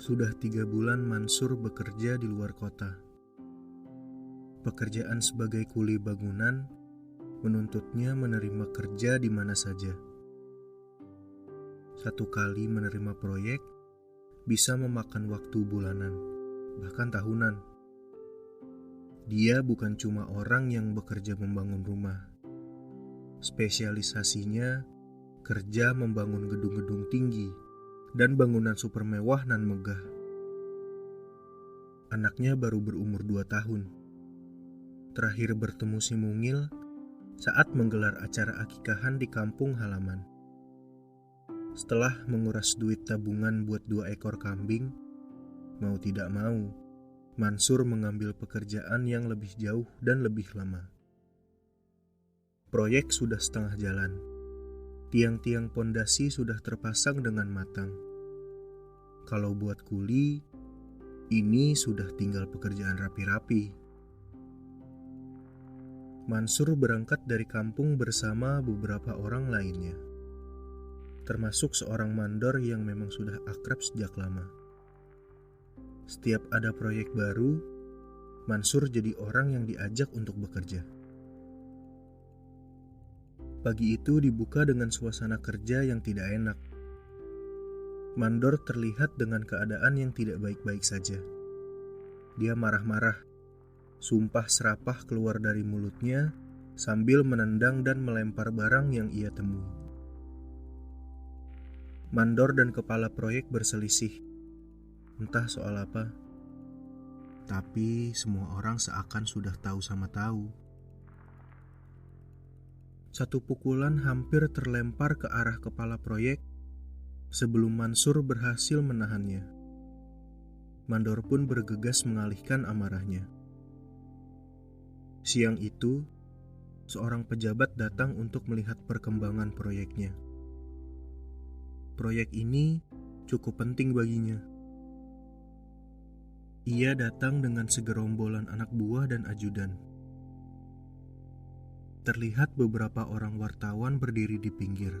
Sudah 3 bulan Mansur bekerja di luar kota. Pekerjaan sebagai kuli bangunan menuntutnya menerima kerja di mana saja. Satu kali menerima proyek bisa memakan waktu bulanan, bahkan tahunan. Dia bukan cuma orang yang bekerja membangun rumah. Spesialisasinya kerja membangun gedung-gedung tinggi dan bangunan super mewah nan megah. Anaknya baru berumur 2 tahun. Terakhir bertemu si mungil saat menggelar acara akikahan di kampung halaman. Setelah menguras duit tabungan buat 2 ekor kambing, mau tidak mau, Mansur mengambil pekerjaan yang lebih jauh dan lebih lama. Proyek sudah setengah jalan. Tiang-tiang pondasi sudah terpasang dengan matang. Kalau buat kuli, ini sudah tinggal pekerjaan rapi-rapi. Mansur berangkat dari kampung bersama beberapa orang lainnya, termasuk seorang mandor yang memang sudah akrab sejak lama. Setiap ada proyek baru, Mansur jadi orang yang diajak untuk bekerja. Pagi itu dibuka dengan suasana kerja yang tidak enak. Mandor terlihat dengan keadaan yang tidak baik-baik saja. Dia marah-marah, sumpah serapah keluar dari mulutnya sambil menendang dan melempar barang yang ia temui. Mandor dan kepala proyek berselisih, entah soal apa. Tapi semua orang seakan sudah tahu sama tahu. Satu pukulan hampir terlempar ke arah kepala proyek sebelum Mansur berhasil menahannya. Mandor pun bergegas mengalihkan amarahnya. Siang itu, seorang pejabat datang untuk melihat perkembangan proyeknya. Proyek ini cukup penting baginya. Ia datang dengan segerombolan anak buah dan ajudan. Terlihat beberapa orang wartawan berdiri di pinggir,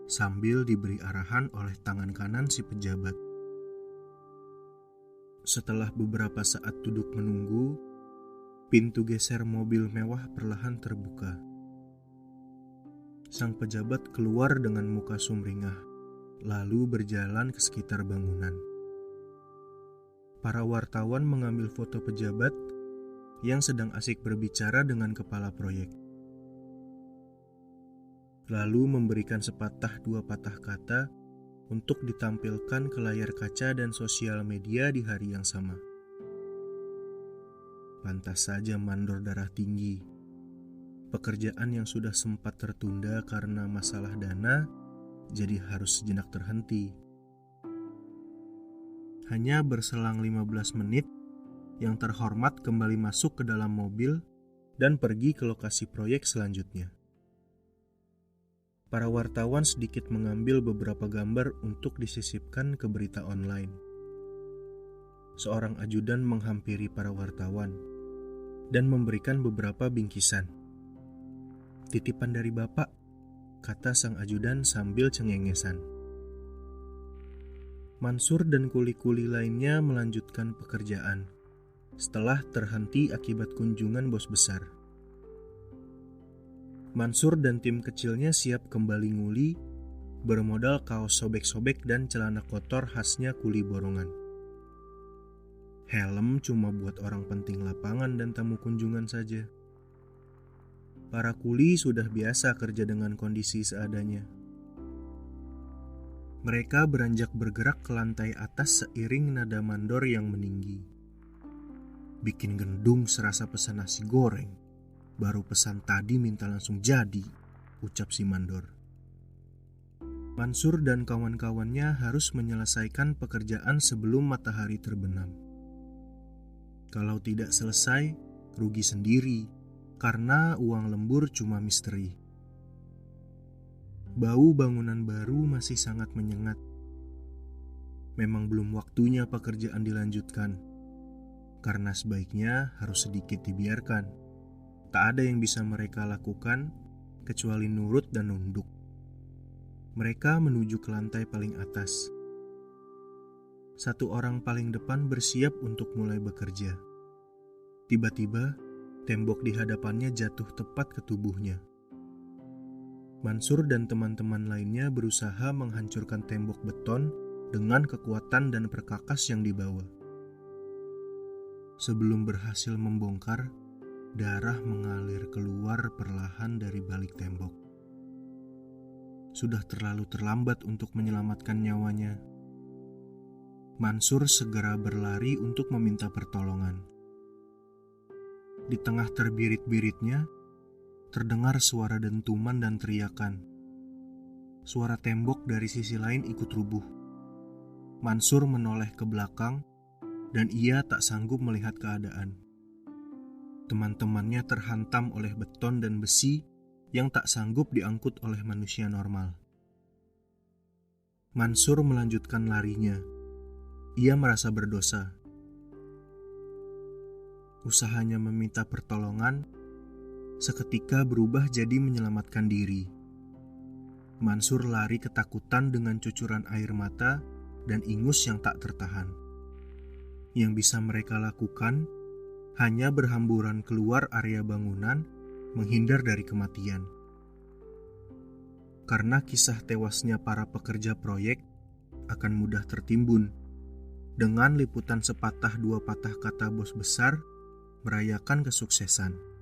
sambil diberi arahan oleh tangan kanan si pejabat. Setelah beberapa saat duduk menunggu, pintu geser mobil mewah perlahan terbuka. Sang pejabat keluar dengan muka sumringah, lalu berjalan ke sekitar bangunan. Para wartawan mengambil foto pejabat yang sedang asik berbicara dengan kepala proyek. Lalu memberikan sepatah dua patah kata untuk ditampilkan ke layar kaca dan sosial media di hari yang sama. Pantas saja mandor darah tinggi. Pekerjaan yang sudah sempat tertunda karena masalah dana jadi harus sejenak terhenti. Hanya berselang 15 menit, yang terhormat kembali masuk ke dalam mobil dan pergi ke lokasi proyek selanjutnya. Para wartawan sedikit mengambil beberapa gambar untuk disisipkan ke berita online. Seorang ajudan menghampiri para wartawan dan memberikan beberapa bingkisan. "Titipan dari Bapak," kata sang ajudan sambil cengengesan. Mansur dan kuli-kuli lainnya melanjutkan pekerjaan setelah terhenti akibat kunjungan bos besar. Mansur dan tim kecilnya siap kembali nguli bermodal kaos sobek-sobek dan celana kotor khasnya kuli borongan. Helm cuma buat orang penting lapangan dan tamu kunjungan saja. Para kuli sudah biasa kerja dengan kondisi seadanya. Mereka beranjak bergerak ke lantai atas seiring nada mandor yang meninggi. "Bikin gendung serasa pesan nasi goreng. Baru pesan tadi minta langsung jadi," ucap si mandor. Mansur dan kawan-kawannya harus menyelesaikan pekerjaan sebelum matahari terbenam. Kalau tidak selesai, rugi sendiri karena uang lembur cuma misteri. Bau bangunan baru masih sangat menyengat. Memang belum waktunya pekerjaan dilanjutkan, karena sebaiknya harus sedikit dibiarkan. Tak ada yang bisa mereka lakukan kecuali nurut dan nunduk. Mereka menuju ke lantai paling atas. Satu orang paling depan bersiap untuk mulai bekerja. Tiba-tiba, tembok di hadapannya jatuh tepat ke tubuhnya. Mansur dan teman-teman lainnya berusaha menghancurkan tembok beton dengan kekuatan dan perkakas yang dibawa. Sebelum berhasil membongkar, darah mengalir keluar perlahan dari balik tembok. Sudah terlalu terlambat untuk menyelamatkan nyawanya. Mansur segera berlari untuk meminta pertolongan. Di tengah terbirit-biritnya, terdengar suara dentuman dan teriakan. Suara tembok dari sisi lain ikut rubuh. Mansur menoleh ke belakang, dan ia tak sanggup melihat keadaan. Teman-temannya terhantam oleh beton dan besi yang tak sanggup diangkut oleh manusia normal. Mansur melanjutkan larinya. Ia merasa berdosa. Usahanya meminta pertolongan seketika berubah jadi menyelamatkan diri. Mansur lari ketakutan dengan cucuran air mata dan ingus yang tak tertahan. Yang bisa mereka lakukan hanya berhamburan keluar area bangunan, menghindar dari kematian. Karena kisah tewasnya para pekerja proyek akan mudah tertimbun dengan liputan sepatah dua patah kata bos besar merayakan kesuksesan.